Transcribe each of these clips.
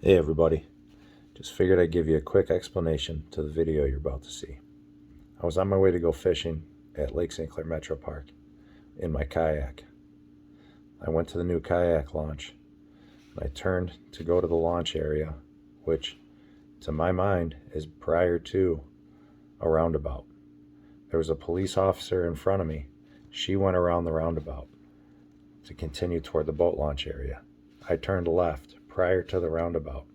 Hey everybody, just figured I'd give you a quick explanation to the video you're about to see. I was on my way to go fishing at Lake St. Clair Metro Park in my kayak. I went to the new kayak launch and I turned to go to the launch area, which to my mind is prior to a roundabout. There was a police officer in front of me. She went around the roundabout to continue toward the boat launch area. I turned left prior to the roundabout.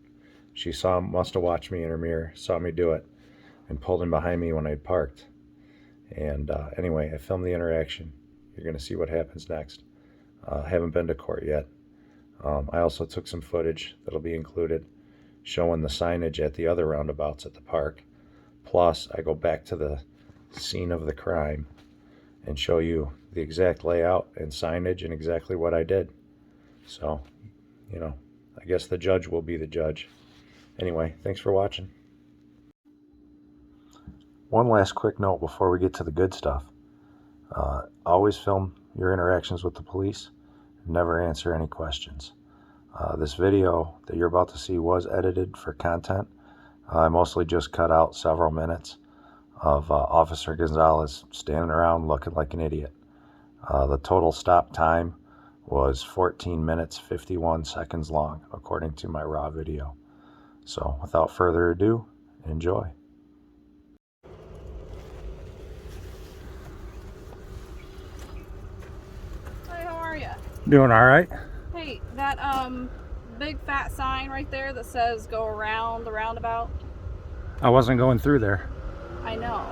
She must have watched me in her mirror, saw me do it, and pulled in behind me when I parked. And anyway, I filmed the interaction. You're going to see what happens next. I haven't been to court yet. I also took some footage that'll be included showing the signage at the other roundabouts at the park. Plus, I go back to the scene of the crime and show you the exact layout and signage and exactly what I did. So, I guess the judge will be the judge. Anyway, thanks for watching. One last quick note before we get to the good stuff. Always film your interactions with the police. Never answer any questions. This video that you're about to see was edited for content. I mostly just cut out several minutes of Officer Gonzalez standing around looking like an idiot. The total stop time was 14 minutes 51 seconds long, according to my raw video. So without further ado, enjoy. Hey, how are you? Doing all right. Hey, that big fat sign right there that says go around the roundabout. I wasn't going through there. I know,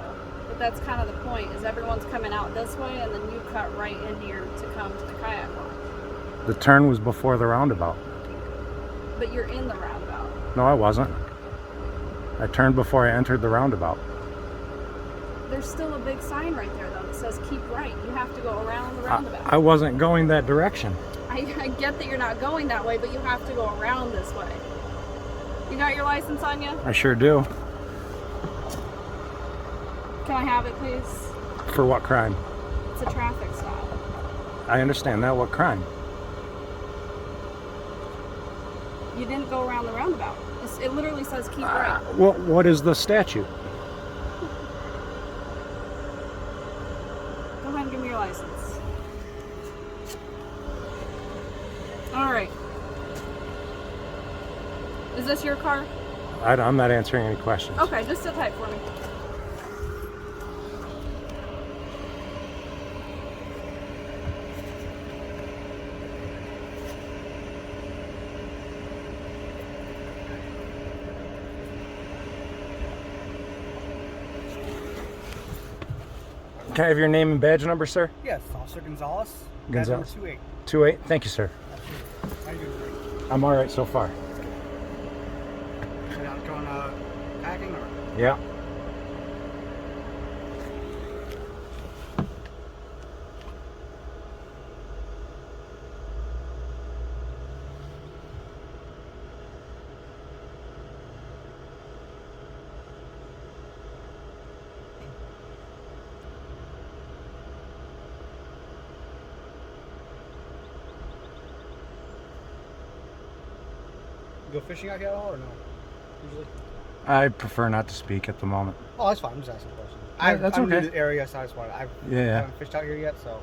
but that's kind of the point, is everyone's coming out this way and then you cut right in here to come to the kayak launch. The turn was before the roundabout. But you're in the roundabout. No, I wasn't. I turned before I entered the roundabout. There's still a big sign right there though that says keep right. You have to go around the roundabout. I wasn't going that direction. I get that you're not going that way, but you have to go around this way. You got your license on you? I sure do. Can I have it, please? For what crime? It's a traffic stop. I understand that. What crime? You didn't go around the roundabout. It literally says keep right. Well, what is the statute? Go ahead and give me your license. All right. Is this your car? I'm not answering any questions. Okay, just sit tight for me. Can I have your name and badge number, sir? Yes, Officer Gonzalez. Gonzalez. Badge number 28. Thank you, sir. 28. How you doing today? I'm all right so far. So out going kayaking or? Yeah. You go fishing out here at all or no? Usually? I prefer not to speak at the moment. Oh, that's fine. I'm just asking a question. Yeah, that's I'm okay. new to the area, so I just wanted. I haven't fished out here yet, so.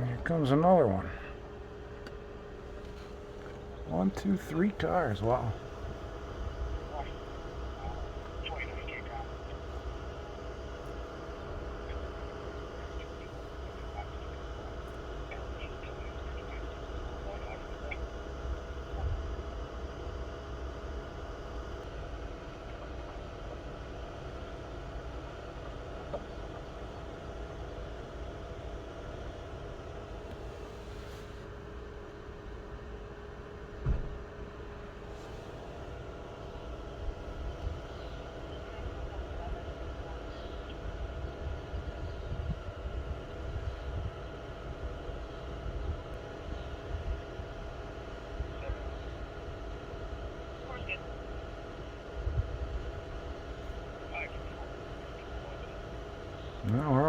Here comes another one. 1, 2, 3 cars. Wow.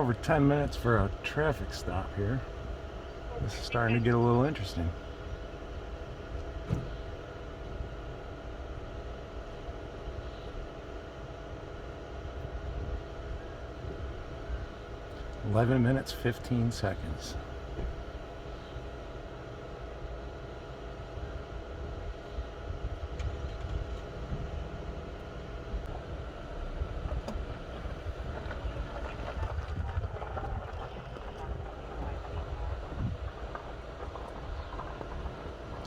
over 10 minutes for a traffic stop here. This is starting to get a little interesting. "11 minutes, 15 seconds.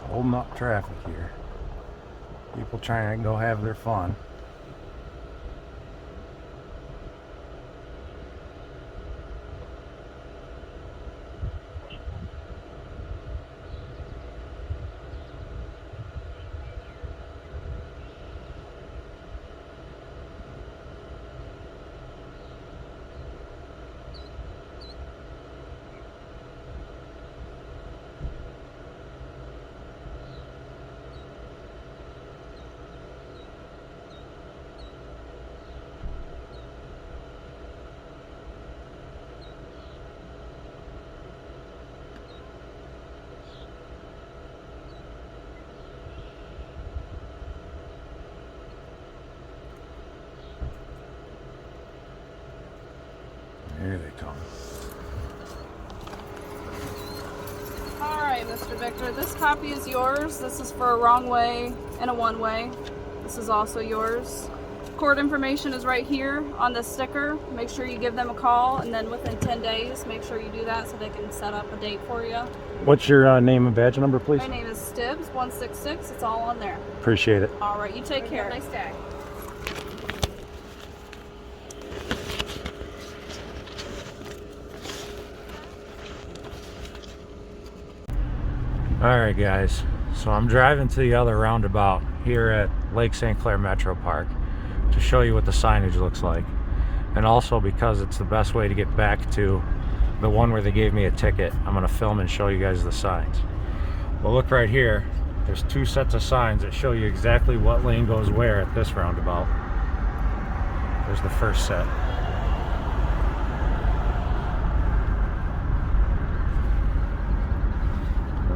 Holding up traffic here. People trying to go have their fun. Here they come. Alright, Mr. Victor, this copy is yours. This is for a wrong way and a one way. This is also yours. Court information is right here on the sticker. Make sure you give them a call, and then within 10 days, make sure you do that so they can set up a date for you. What's your name and badge number, please? My name is Stibbs166. It's all on there. Appreciate it. Alright, you take care. Nice day. Alright guys, so I'm driving to the other roundabout here at Lake St. Clair Metro Park to show you what the signage looks like, and also because it's the best way to get back to the one where they gave me a ticket. I'm going to film and show you guys the signs. Well, look right here, there's two sets of signs that show you exactly what lane goes where at this roundabout. There's the first set.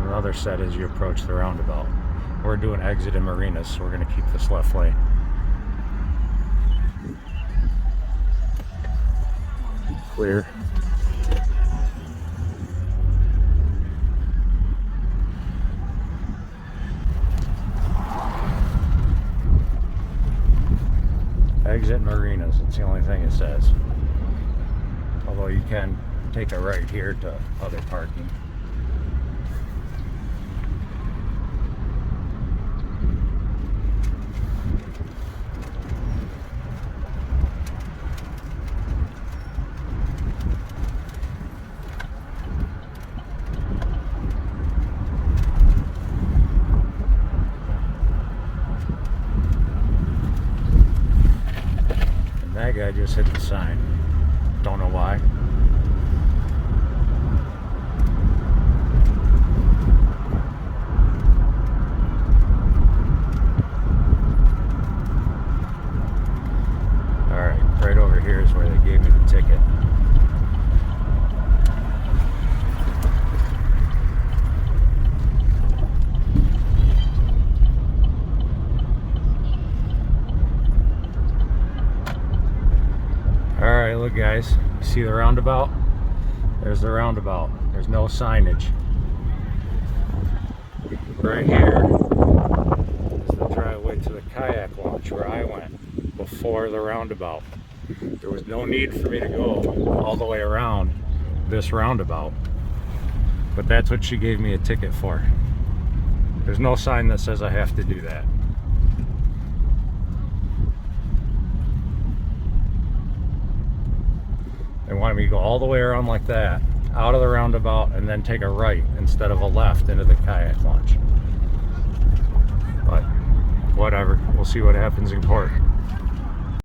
Another set as you approach the roundabout. We're doing exit in Marinas, so we're going to keep this left lane. Clear. Exit Marinas, it's the only thing it says. Although you can take a right here to other parking. That guy just hit the sign. Don't know why. Alright, right over here is where they gave me the ticket. Alright, look guys, you see the roundabout? There's the roundabout. There's no signage. Right here is the driveway to the kayak launch where I went before the roundabout. There was no need for me to go all the way around this roundabout, but that's what she gave me a ticket for. There's no sign that says I have to do that. They wanted me to go all the way around like that, out of the roundabout, and then take a right instead of a left into the kayak launch. But whatever, we'll see what happens in court.